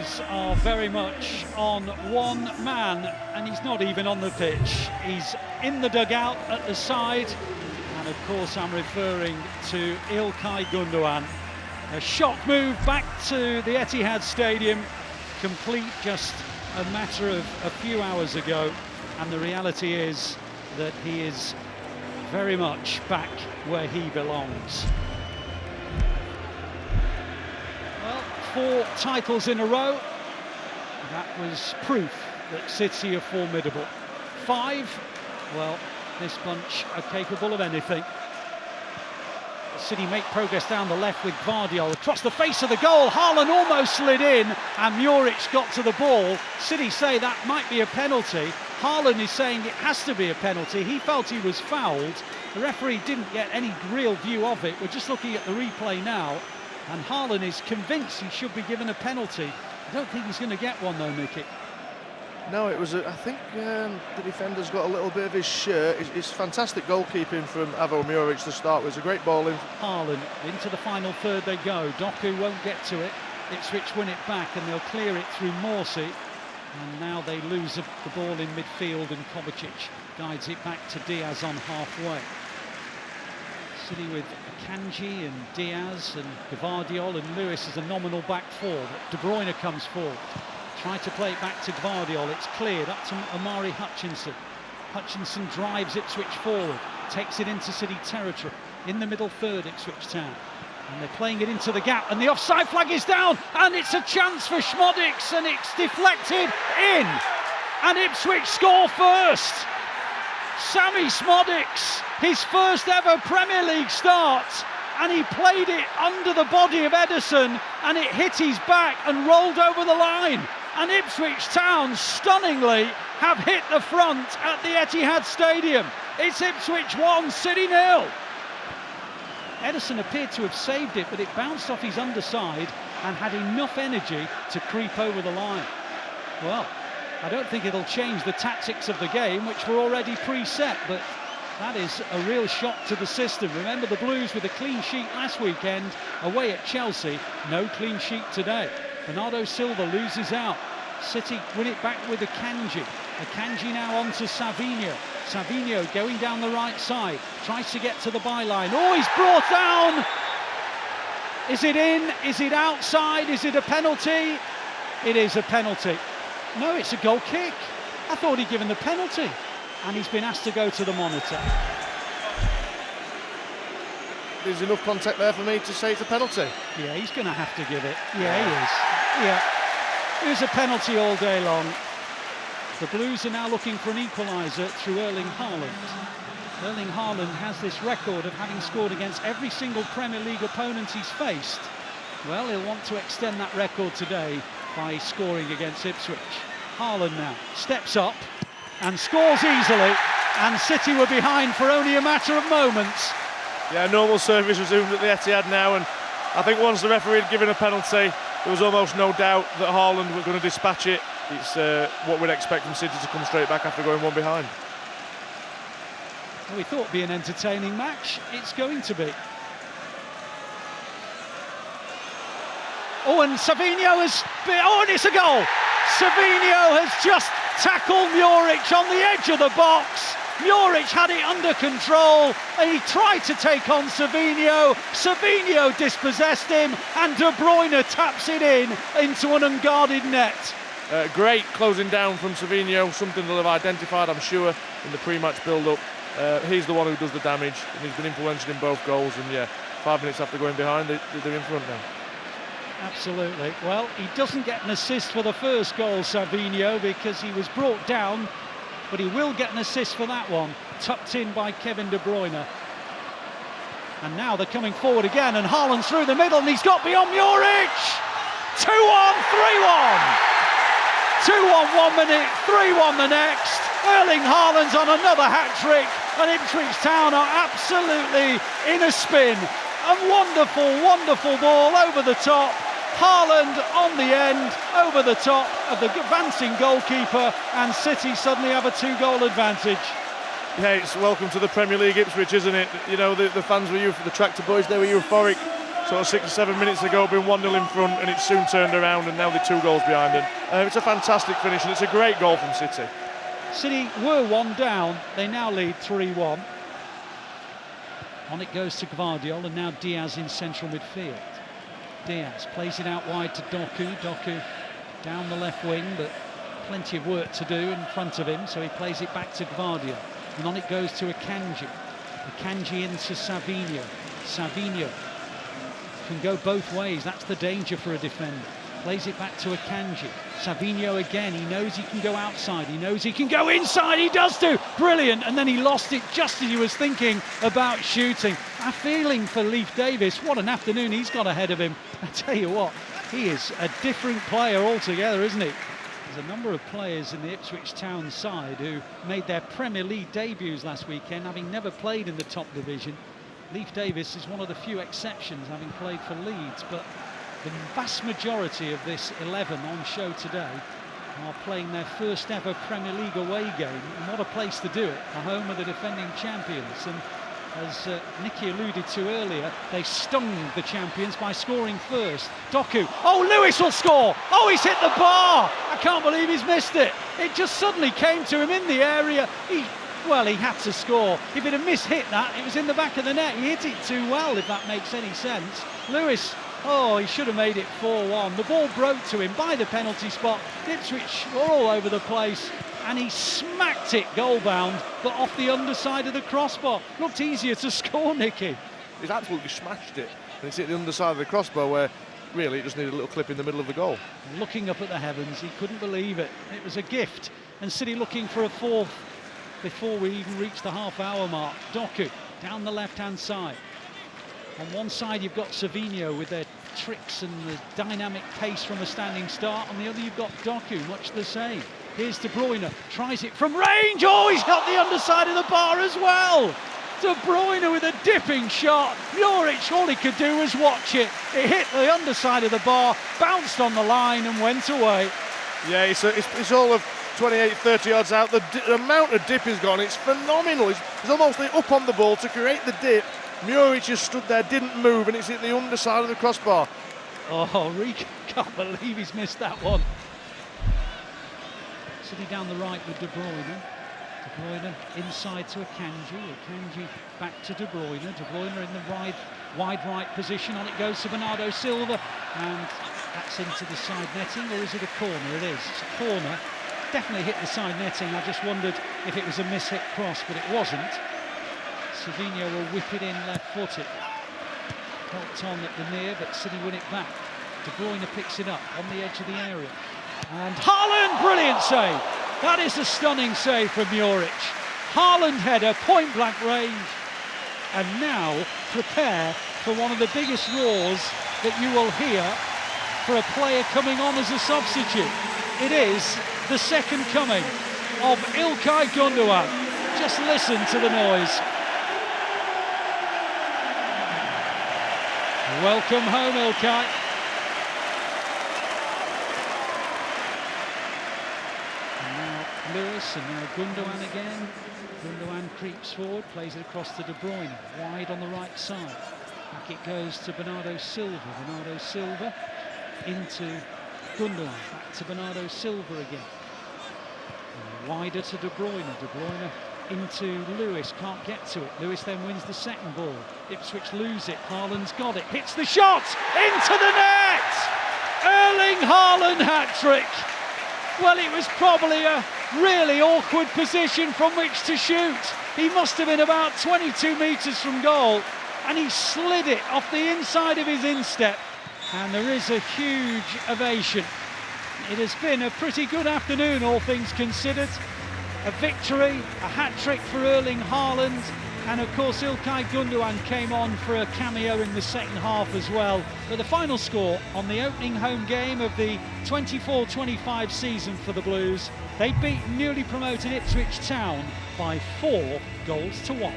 players are very much on one man, and he's not even on the pitch. He's in the dugout at the side, and of course I'm referring to Ilkay Gundogan. A shock move back to the Etihad Stadium, complete just a matter of a few hours ago, and the reality is that he is very much back where he belongs. Well, 4 titles in a row. That was proof that City are formidable. 5, well, this bunch are capable of anything. City make progress down the left with Gvardiol across the face of the goal. Haaland almost slid in and Muric got to the ball. City say that might be a penalty. Haaland is saying it has to be a penalty. He felt he was fouled. The referee didn't get any real view of it. We're just looking at the replay now, and Haaland is convinced he should be given a penalty. I don't think he's going to get one though, Mickey. No, it was, I think the defender's got a little bit of his shirt. It's fantastic goalkeeping from Avo Muric to start with. It's a great ball in. Haaland, into the final third they go. Doku won't get to it. Ipswich win it back and they'll clear it through Morsey. And now they lose the ball in midfield, and Kovacic guides it back to Diaz on halfway. City with Akanji and Diaz and Gvardiol and Lewis as a nominal back four. De Bruyne comes forward. Try to play it back to Gvardiol. It's cleared up to Omari Hutchinson. Hutchinson drives Ipswich forward, takes it into City territory. In the middle third, Ipswich Town. And they're playing it into the gap, and the offside flag is down, and it's a chance for Schmodix, and it's deflected in. And Ipswich score first. Sammy Schmodix, his first ever Premier League start, and he played it under the body of Ederson, and it hit his back and rolled over the line. And Ipswich Town stunningly have hit the front at the Etihad Stadium. It's Ipswich 1, City 0. Ederson appeared to have saved it, but it bounced off his underside and had enough energy to creep over the line. Well, I don't think it'll change the tactics of the game, which were already preset, but that is a real shock to the system. Remember the Blues with a clean sheet last weekend away at Chelsea, no clean sheet today. Bernardo Silva loses out. City win it back with Akanji. Akanji now on to Savinho. Savinho going down the right side, tries to get to the byline. Oh, he's brought down! Is it in? Is it outside? Is it a penalty? It is a penalty. No, it's a goal kick. I thought he'd given the penalty, and he's been asked to go to the monitor. There's enough contact there for me to say it's a penalty. Yeah, he's going to have to give it. Yeah, he is. Yeah, it was a penalty all day long. The Blues are now looking for an equaliser through Erling Haaland. Erling Haaland has this record of having scored against every single Premier League opponent he's faced. Well, he'll want to extend that record today by scoring against Ipswich. Haaland now steps up and scores easily, and City were behind for only a matter of moments. Yeah, normal service resumed at the Etihad now, and I think once the referee had given a penalty, there was almost no doubt that Haaland was going to dispatch it. It's what we'd expect from City to come straight back after going one behind. We thought it'd be an entertaining match. It's going to be. Oh, and Savinho has been, oh, and it's a goal. Savinho has just tackled Muric on the edge of the box. Muric had it under control, and he tried to take on Savinho. Savinho dispossessed him, and De Bruyne taps it into an unguarded net. Great closing down from Savinho, something they'll have identified, I'm sure, in the pre-match build-up. He's the one who does the damage, and he's been influential in both goals, and yeah, 5 minutes after going behind, they're in front now. Absolutely. Well, he doesn't get an assist for the first goal, Savinho, because he was brought down, but he will get an assist for that one, tucked in by Kevin De Bruyne. And now they're coming forward again, and Haaland's through the middle, and he's got beyond Muric! 2-1, 3-1! 2-1 1 minute, 3-1 the next. Erling Haaland's on another hat-trick, and Ipswich Town are absolutely in a spin. A wonderful, wonderful ball over the top. Haaland on the end, over the top of the advancing goalkeeper, and City suddenly have a 2-goal advantage. Yeah, it's welcome to the Premier League, Ipswich, isn't it? You know, the fans were the tractor boys, they were euphoric sort of 6 or 7 minutes ago, been 1-0 in front, and it's soon turned around, and now they're 2 goals behind them. It's a fantastic finish, and it's a great goal from City. City were 1 down, they now lead 3-1. On it goes to Gvardiol, and now Diaz in central midfield. Diaz plays it out wide to Doku. Doku down the left wing, but plenty of work to do in front of him, so he plays it back to Gvardiol. And on it goes to Akanji. Akanji into Savinho. Savinho can go both ways, that's the danger for a defender. Plays it back to Akanji. Savinho again, he knows he can go outside, he knows he can go inside, he does do! Brilliant, and then he lost it just as he was thinking about shooting. A feeling for Leif Davis, what an afternoon he's got ahead of him. I tell you what, he is a different player altogether, isn't he? There's a number of players in the Ipswich Town side who made their Premier League debuts last weekend, having never played in the top division. Leif Davis is one of the few exceptions, having played for Leeds, but the vast majority of this 11 on show today are playing their first ever Premier League away game, and what a place to do it, the home of the defending champions. And as Nicky alluded to earlier, they stung the champions by scoring first. Doku, oh, Lewis will score! Oh, he's hit the bar! I can't believe he's missed it. It just suddenly came to him in the area. He had to score. If he'd have mishit that, it was in the back of the net. He hit it too well, if that makes any sense. Lewis, oh, he should have made it 4-1. The ball broke to him by the penalty spot. Ipswich were all over the place, and he smacked it goal-bound, but off the underside of the crossbar. Looked easier to score, Nicky. He's absolutely smashed it, and it's hit the underside of the crossbar where really it just needed a little clip in the middle of the goal. Looking up at the heavens, he couldn't believe it. It was a gift, and City looking for a fourth before we even reach the half-hour mark. Doku down the left-hand side. On one side you've got Savinho with their tricks and the dynamic pace from a standing start. On the other you've got Doku, much the same. Here's De Bruyne, tries it from range. Oh, he's got the underside of the bar as well. De Bruyne with a dipping shot. Juric, all he could do was watch it. It hit the underside of the bar, bounced on the line and went away. Yeah, it's all of 28, 30 yards out. The amount of dip he's gone, it's phenomenal. He's almost up on the ball to create the dip. Juric just stood there, didn't move, and it's hit the underside of the crossbar. Oh, Reek can't believe he's missed that one. City down the right with De Bruyne. De Bruyne inside to Akanji. Akanji back to De Bruyne. De Bruyne in the wide right position. On it goes to Bernardo Silva. And that's into the side netting, or is it a corner? It is. It's a corner. Definitely hit the side netting. I just wondered if it was a mishit cross, but it wasn't. Savinho will whip it in left-footed. Helped on at the near, but City win it back. De Bruyne picks it up on the edge of the area. And Haaland, brilliant save. That is a stunning save from Juric. Haaland header, point-blank range. And now prepare for one of the biggest roars that you will hear for a player coming on as a substitute. It is the second coming of Ilkay Gundogan. Just listen to the noise. Welcome home, Ilkay. And now Lewis, and now Gundogan again. Gundogan creeps forward, plays it across to De Bruyne, wide on the right side. Back it goes to Bernardo Silva. Bernardo Silva into Gundogan, back to Bernardo Silva again. And wider to De Bruyne. De Bruyne into Lewis, can't get to it. Lewis then wins the second ball. Ipswich lose it. Haaland's got it, hits the shot into the net. Erling Haaland hat-trick. Well, it was probably a really awkward position from which to shoot. He must have been about 22 metres from goal, and he slid it off the inside of his instep, and there is a huge ovation. It has been a pretty good afternoon, all things considered. A victory, a hat-trick for Erling Haaland, and of course Ilkay Gundogan came on for a cameo in the second half as well. But the final score on the opening home game of the 24-25 season for the Blues, they beat newly promoted Ipswich Town by 4 goals to 1.